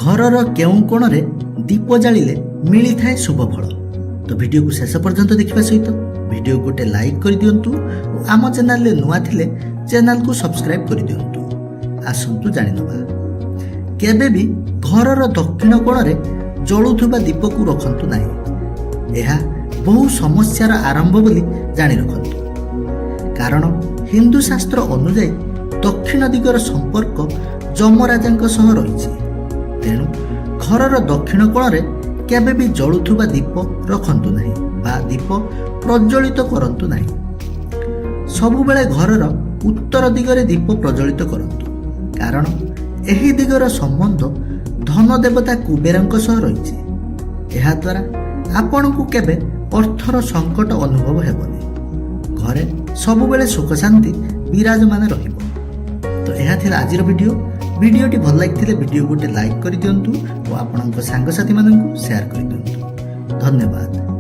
ଘରର କେଉଁ କୋଣରେ ଦୀପ ଜାଳିଲେ ମିଳିଥାଏ ଶୁଭ ଫଳ। ତ ଭିଡ଼ିଓକୁ ଶେଷ ପର୍ଯ୍ୟନ୍ତ ଦେଖିବା ସହିତ ଭିଡ଼ିଓକୁ ଗୋଟେ ଲାଇକ୍ କରିଦିଅନ୍ତୁ ଓ ଆମ ଚ୍ୟାନେଲରେ ନୂଆ ଥିଲେ ଚ୍ୟାନେଲକୁ ସବସ୍କ୍ରାଇବ୍ କରିଦିଅନ୍ତୁ। ଆସନ୍ତୁ ଜାଣିନେବା। କେବେ ବି ଘରର ଦକ୍ଷିଣ କୋଣରେ ଜଳୁଥିବା ଦୀପକୁ ରଖନ୍ତୁ ନାହିଁ। ଏହା ବହୁ ସମସ୍ୟାର ଆରମ୍ଭ ବୋଲି ଜାଣି ରଖନ୍ତୁ। କାରଣ ହିନ୍ଦୁ ଶାସ୍ତ୍ର ଅନୁଯାୟୀ ଦକ୍ଷିଣ ଦିଗର ସମ୍ପର୍କ ଯମରାଜାଙ୍କ ସହ ରହିଛି। ତେଣୁ ଘରର ଦକ୍ଷିଣ କୋଣରେ କେବେ ବି ଜଳୁଥିବା ଦୀପ ରଖନ୍ତୁ ନାହିଁ ବା ଦୀପ ପ୍ରଜ୍ୱଳିତ କରନ୍ତୁ ନାହିଁ। ସବୁବେଳେ ଘରର ଉତ୍ତର ଦିଗରେ ଦୀପ ପ୍ରଜ୍ୱଳିତ କରନ୍ତୁ। କାରଣ ଏହି ଦିଗର ସମ୍ବନ୍ଧ ଧନ ଦେବତା କୁବେରଙ୍କ ସହ ରହିଛି। ଏହାଦ୍ୱାରା ଆପଣଙ୍କୁ କେବେ ଅର୍ଥର ସଙ୍କଟ ଅନୁଭବ ହେବନି। ଘରେ ସବୁବେଳେ ସୁଖ ଶାନ୍ତି ବିରାଜମାନ ରହିବ। ତ ଏହା ଥିଲା ଆଜିର ଭିଡ଼ିଓଟି ଭଲ ଲାଗିଥିଲେ ଭିଡ଼ିଓ ଗୋଟେ ଲାଇକ୍ କରିଦିଅନ୍ତୁ ଓ ଆପଣଙ୍କ ସାଙ୍ଗସାଥିମାନଙ୍କୁ ସେୟାର କରିଦିଅନ୍ତୁ। ଧନ୍ୟବାଦ।